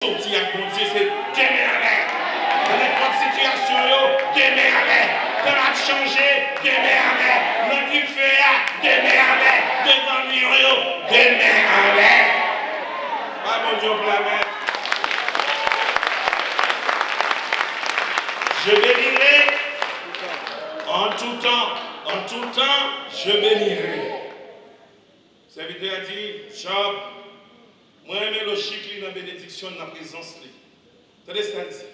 sorti à bon Dieu, c'est demain. Dans n'importe situation, demain. Quand on a changé, demain. Dans du feu, demain. Devant nous, demain. Ah mon Dieu, pour la main. Je bénirai en tout temps, je bénirai. Serviteur a dit, Job, moi j'aime le chic dans la bénédiction de la présence. Attendez ça dit.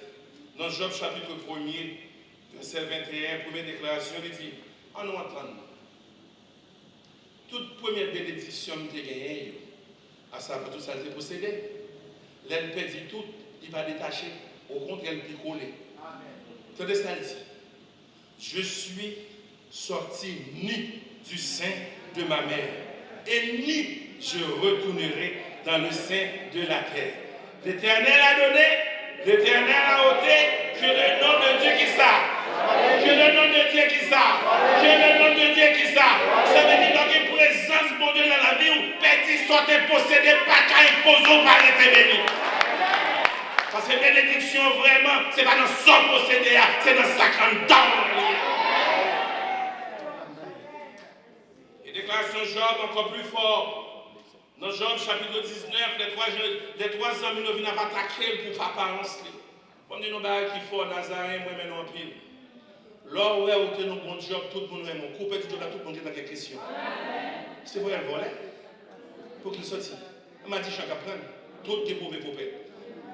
Dans Job chapitre 1er, verset 21, première déclaration, il dit, en nous entendant, toute première bénédiction que tu as gagnée, à savoir tout ça, tu possédé. L'elle perdit tout, il va détacher, au contraire, elle peut coller. Attendez ça dit. Je suis sorti nu du sein de ma mère, et nu je retournerai dans le sein de la terre. L'Éternel a donné, l'Éternel a ôté, que le nom de Dieu qui ça, que le nom de Dieu qui ça, que le nom de Dieu qui ça. Ça veut dire qu'il y a une présence de Dieu dans la vie où petit soit possédé, pas qu'à imposer par les béni. Parce que bénédiction vraiment, ce n'est pas dans son possédé, c'est dans sa grande dame. Et déclaration Job encore plus fort. Dans Job chapitre 19, les trois hommes nous viennent attaquer pour apparence. On dit nous qui fort Nazareth, moi maintenant en pile. Là où est nous bon job, tout le monde est mon couple, tout le monde est dans quelques questions. C'est vrai le volet. Pour qu'il sorte. On m'a dit chaque apprendre. Tout est mauvais prophète.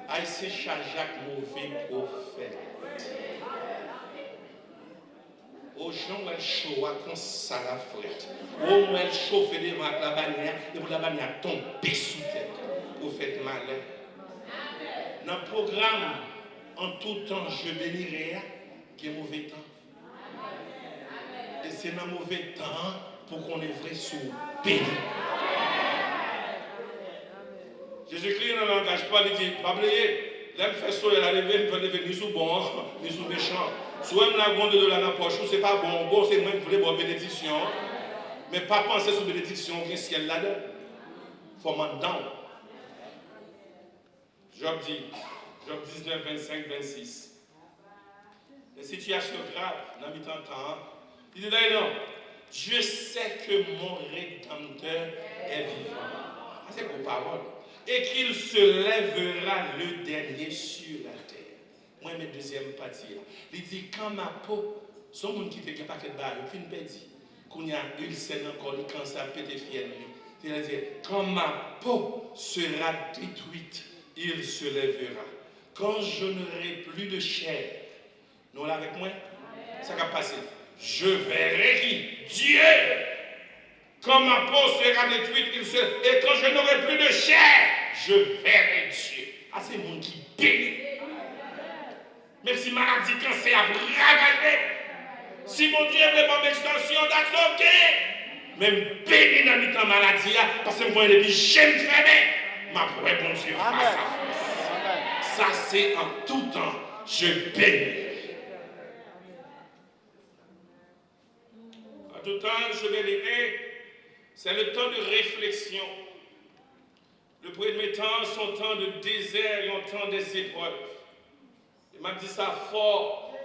Haïtien Jacques mauvais prophète. Aux gens, elle chauffe comme ça la frette. Au moins, elle chauffe devant la bannière, et pour la bannière tomber sous terre. Vous faites malin. Dans le programme, en tout temps, je bénirai, qui est mauvais temps. Et c'est dans mauvais temps pour qu'on ait vrai sous béni. Jésus-Christ, dans le langage, pas il dit, pas oublier, l'aime fait soleil, la lever, ne peut devenir ni sous bon, ni sous méchant. Soit la gonde de la poche, c'est pas bon, bon, c'est moi qui voulais bonne bénédiction. Mais pas penser sur bénédiction, qui est ciel là-dedans. Il faut m'en donner. Job dit, Job 19, 25, 26. Les situations graves, dans le temps, il dit d'ailleurs, non, je sais que mon Rédempteur est vivant. C'est vos paroles. Et qu'il se lèvera le dernier sur la terre. Moi, mes deuxième partie, il dit, quand ma peau, son monde qui fait qu'il n'y a pas de barre, il fait une pédie. Quand il y a une scène encore, il commence à péter fier. C'est-à-dire, quand ma peau sera détruite, il se lèvera. Quand je n'aurai plus de chair, nous là avec moi, ça va passer. Je verrai qui? Dieu! Quand ma peau sera détruite, et quand je n'aurai plus de chair, je verrai Dieu. Ah, c'est le monde qui bénit. Même si maladie, cancer a ravagé, si mon Dieu veut pas m'extension, that's ok. Même béni dans le temps maladie, parce que moi, depuis j'aime fermer, ma pourrait bon Dieu face à face. Ça, c'est en tout temps, je bénis. En tout temps, je bénirai. C'est le temps de réflexion. Le premier temps, son temps de désert et un temps des épreuves. Il m'a dit ça fort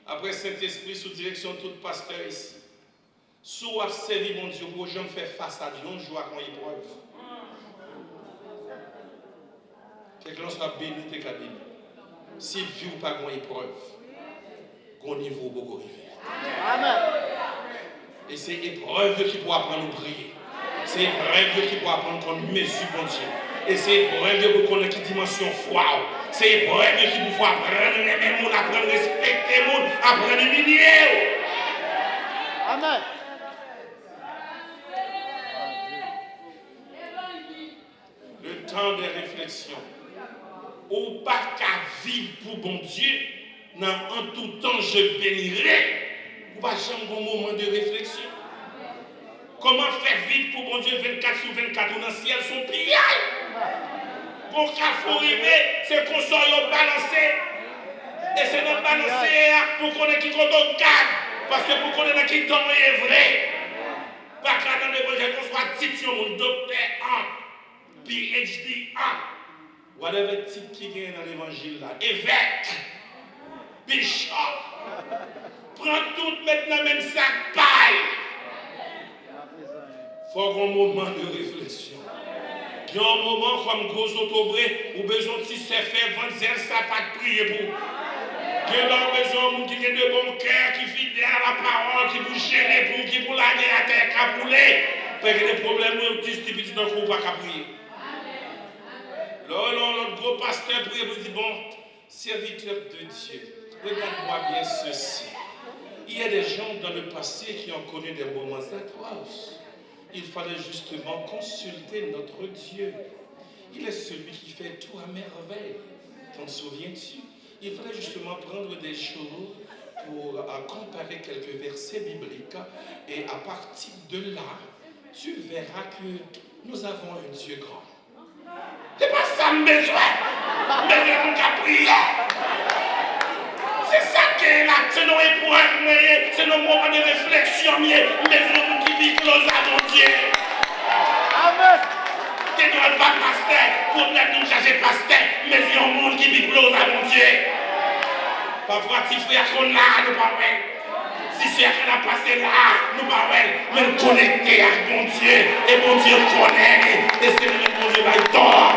après Saint-Esprit sous direction de tout pasteur ici. Sous a servi mon Dieu pour jamais faire face à Dieu, on joue à une épreuve. Quelqu'un sera béni, t'es qu'à béni. Si vieux ou pas une épreuve, qu'on niveau beaucoup arriver. Amen. Et c'est épreuve qui pourra apprendre à prier. C'est épreuve qui pourra apprendre qu'on mesure bon Dieu. Et c'est épreuve pour connaître qui dimension foi. C'est épreuve qui pourra apprendre les mêmes gens, apprendre à respecter les gens, apprendre à humilier. Amen. Le temps de réflexion. Ou pas qu'à vivre pour bon Dieu, en tout temps je bénirai. Ou pas jamais un moment de réflexion. Comment faire vivre pour bon Dieu 24 sur 24 dans le ciel son pillage? Pour qu'il faut arriver, c'est qu'on soit balancé. Et c'est notre balancé pour qu'on ait qui compte au cadre. Parce que pour qu'on ait qui tombe est vrai. Pas qu'à dans l'évangile qu'on soit titre, mon docteur 1, PhD 1. whatever titre qui gagne dans l'évangile là, évêque, bishop, prends tout maintenant, même sac paille. Il faut un moment de réflexion. Il y a un moment comme gros autobré, où besoin de se faire vendre ça pas de prier pour. Il y a besoin de qui a de bon cœur, qui fidèle à la parole, qui vous gêner pour, qui pour la guerre à terre, qui brûler. Parce que les problèmes, nous, petits dans le groupe, pas qu'à prier. Là, notre gros pasteur prie et dit, bon, serviteur de Dieu, regarde-moi bien ceci. Il y a des gens dans le passé qui ont connu des moments atroces. Il fallait justement consulter notre Dieu. Il est celui qui fait tout à merveille. T'en souviens-tu? Il fallait justement prendre des jours pour comparer quelques versets bibliques. Et à partir de là, tu verras que nous avons un Dieu grand. C'est pas ça le besoin. Mais nous avons prié. C'est ça qui est là. C'est nos épreuves, c'est nos moments de réflexion. Mais nous qui vivons close à mon Dieu. Amen. Tu ne dois pas pasteur. Pour nous chercher pasteur. Mais il y a un monde qui vit close à mon Dieu. Parfois, si frère qu'on a, nous pas ouais. Si c'est qu'on a passé là, nous pas ouais. Mais nous connecter à mon Dieu. Et mon Dieu connaît. Et c'est le bon Dieu qui dort.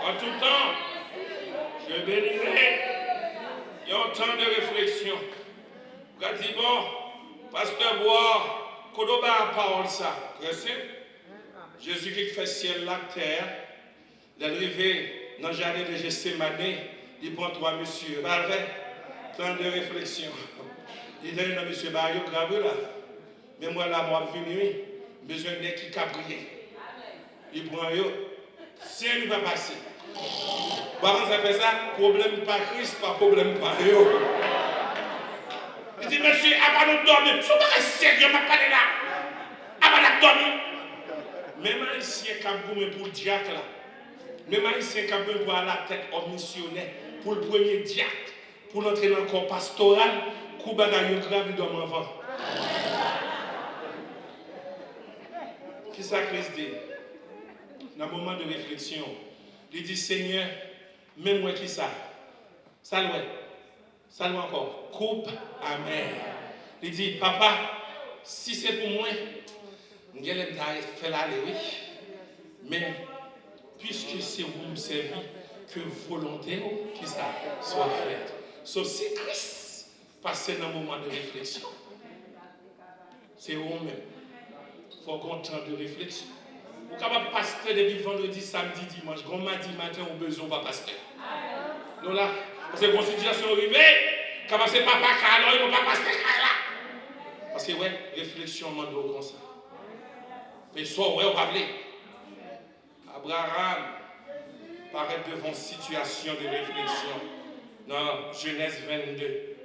En tout temps, je bénirai. Il y a un temps de réflexion. Vous avez dit, bon, pasteur Bois, qu'on a la parole ça. Très simple. Jésus qui fait ciel, la terre. L'arrivée dans le jardin de Gethsémane, il prend trois messieurs. Temps de réflexion. Il dit, non, monsieur Bayo, grave là. Mais moi, là, moi, venu, besoin d'un qui cabrier. Il prend eux. Si il va passer. Par contre, ça fait ça, problème pas Christ, pas problème pas eux. Il dit, monsieur, avant de dormir, je ne suis pas sérieux, je ne vais pas aller là. Avant de dormir. Même ici, quand vous pour le diacre là. Même haïtien qui a besoin à la tête au missionnaire pour le premier diacre, pour l'entrer dans le corps pastoral, Kouba a eu grave d'homme avant. Qui ça Christ dit? Dans un moment de réflexion, il dit Seigneur, même moi qui ça? Ça loin encore. Coupe amer. Il dit Papa, si c'est pour moi, je vais faire l'aller, oui. Mais puisque c'est vous me servir, que volonté qui ça soit faite. Sauf si Christ passe dans un moment de réflexion, c'est vous-même. Il faut qu'on temps de réflexion. Vous êtes capable de passer depuis vendredi, samedi, dimanche, quand mardi matin, on a besoin de pasteur. Donc là, c'est une situation arrivée, quand c'est papa Carlo, ils ne vont pas passer là. Parce que, ouais, réflexion, on demande comme ça. Mais ça, ouais, on va parler. Abraham paraît devant une situation de réflexion dans Genèse 22,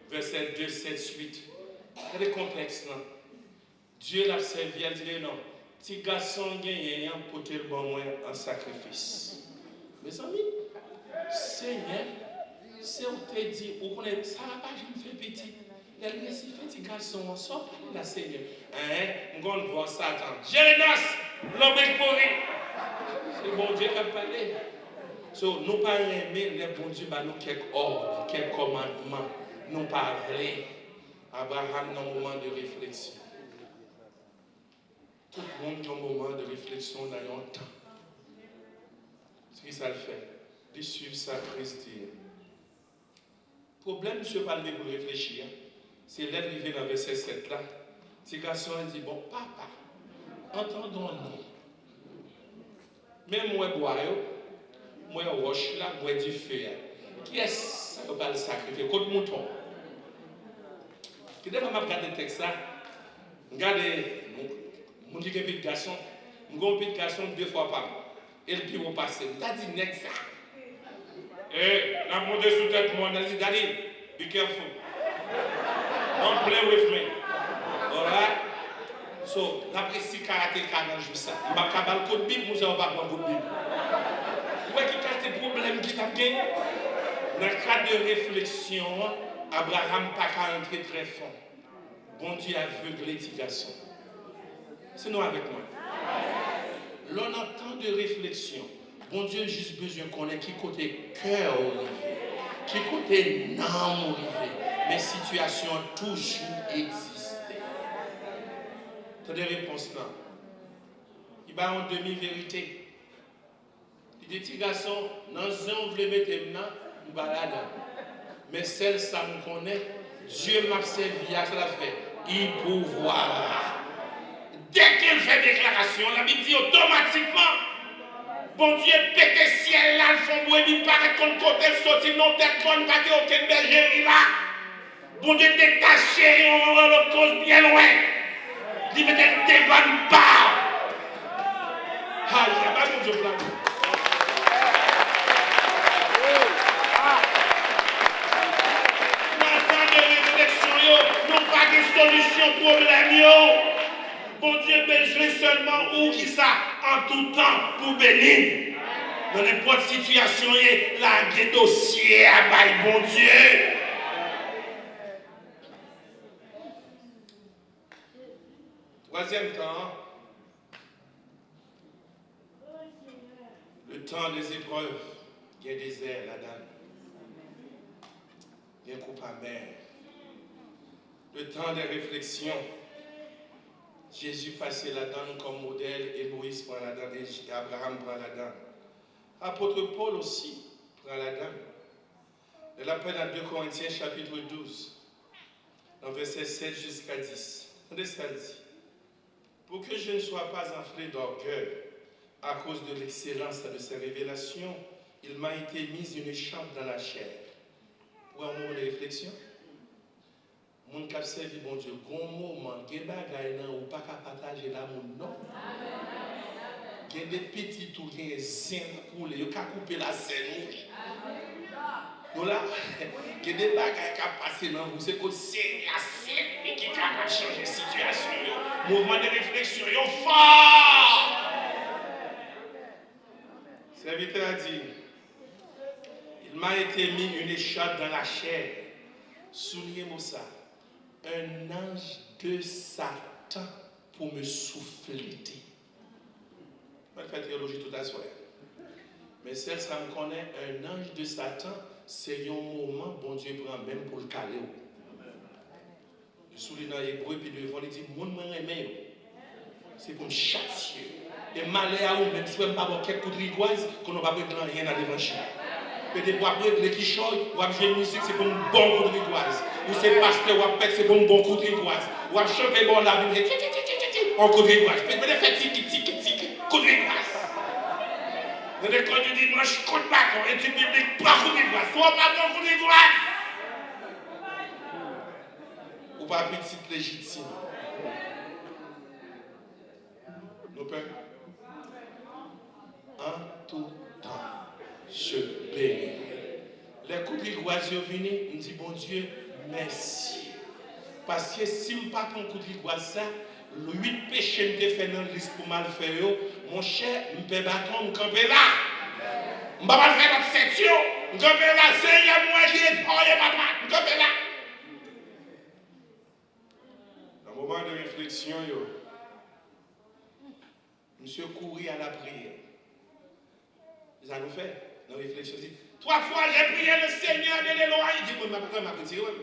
verset 2, 7, 8. Il y a des contextes. Non? Dieu l'a servi, il dit non, petit garçon gagne pour te le bon en sacrifice. Mes amis, Seigneur, c'est où tu dit, où on est, ça va pas, je me fais petit. Il a laissé petit garçon, on sort parler la Seigneur. Hein, on va voir Satan. Jérénas, l'homme est pourri. C'est bon Dieu qui a parlé. So, nous pas aimer les bons Dieu, nous quelques ordres, quelques commandements. Nous parler. Abraham dans un moment de réflexion. Tout le monde dans un moment de réflexion dans un temps. Ce qui ça le fait. De suivre ça, Christ dit. Le problème, je ne vais pas le pour réfléchir. C'est l'arrivée dans le verset 7 là. Ce garçon dit, bon, papa, entendons-nous. Même moi, moi, roche là, moi, du feu. Qui est-ce qui va le sacrifier? Côte mouton. Qui devrait regarder le texte là? Regardez, mon petit garçon, mon petit garçon 2 fois par mois. Et puis, on passe. T'as dit, next ça. Eh, la monté sous tête, moi, on a dit, Daddy, be careful. Don't play with me. Alright? So, l'apprécie karatéka dans le ça. Je ne vais pas le code Bible, je ne vais pas le code Bible. Où est-ce qu'il y a des problèmes qui t'ont gagné? Dans le cadre de réflexion, Abraham n'a pas entrer très fort. Bon Dieu aveugle les garçons. C'est nous avec moi. l'on entend de réflexion. Bon Dieu a juste besoin qu'on ait qui côté cœur arrivé, qui côté non arrivé, mais situation toujours existé. Tu as des réponses là. Il va en demi-vérité. Il dit, petit garçon, dans un on veut mettre maintenant, nous balade. Mais celle ça me connaît, Dieu m'a servi à cela fait. Il pouvoir. Dès qu'il fait déclaration, la Bible dit automatiquement, bon Dieu pète le ciel là, le fond bois, il paraît qu'on côté le sorti, non tête bonne, pas aucune bergerie là. Bon Dieu détaché, on le cause bien loin. Il veut être devant pas. Ah, il n'y a pas de Dieu blanc. Non pas de solution problème. Bon Dieu besoin seulement où qui ça en tout temps pour bénir. Dans n'importe situation, il y a un dossier à bail bon Dieu. Troisième temps, le temps des épreuves. Il y a des airs là-dedans. Il y a un coupe amer. Le temps des réflexions. Jésus passait là-dedans comme modèle et Moïse prend là-dedans et Abraham prend là-dedans. Apôtre Paul aussi prend là-dedans. Il appelle dans 2 Corinthiens chapitre 12, dans verset 7 jusqu'à 10. Regardez ce qu'elle dit. Pour que je ne sois pas enflé d'orgueil à cause de l'excellence de ses révélations, il m'a été mis une écharpe dans la chair. Pour un moment de réflexion. Mon cap servi bon Dieu, bon moment, gen bagay nan ou pas ka partager la moun non. Gen des petits tout gen zin pour les, yo ka couper la scène. Donc là, gen des bagay ka passer dans vous, c'est que c'est la scène qui capable changer la situation. Mouvement de réflexion yo fort. Serviteur a dit, il m'a été mis une écharpe dans la chair. Soulignez-moi ça. Un ange de Satan pour me souffler. Je vais faire théologie tout à soir. Mais celle ça me connaît, un ange de Satan, c'est un moment bon Dieu prend même pour le caler. Je souligne dans l'hébreu, puis devant, il dit, mon m'aimé, c'est pour me châtier. Et malheur à vous, même si vous n'avez pas quelques coups de rigoise, qu'on n'a pas besoin de rien à l'évangile. Peut-être pour après les quicholes, ou jouer de musique, c'est pour un bon coup de rigoise. Ou c'est pasteur, ou c'est pour un bon coup de rigoise. Ou chanter bon la vie, un coup de rigoise. Peut-être faire tic, coup de rigoise. Dans le code du dimanche, coup de bâton, étude biblique, pas coup de rigoise. Soit pas bon coup de rigoise. Ou pas petite légitime. Nos pères, en tout temps, je bénirai. Les coups de rigoise viennent, on dit bon Dieu, merci. Parce que si je ne pas ton coup de rigoise, ça, 8 péchés que je fais dans la liste pour mal faire, mon cher, je peux bâton, je camper là. Je ne vais pas faire notre section, je camper là. Seigneur, moi qui est oh, papa, je camper là. Dans le moment de réflexion, monsieur courir à la prière. Ils ont fait dans la réflexion. 3 fois j'ai prié le Seigneur de l'Éloi. Il dit, moi, je vais me retirer.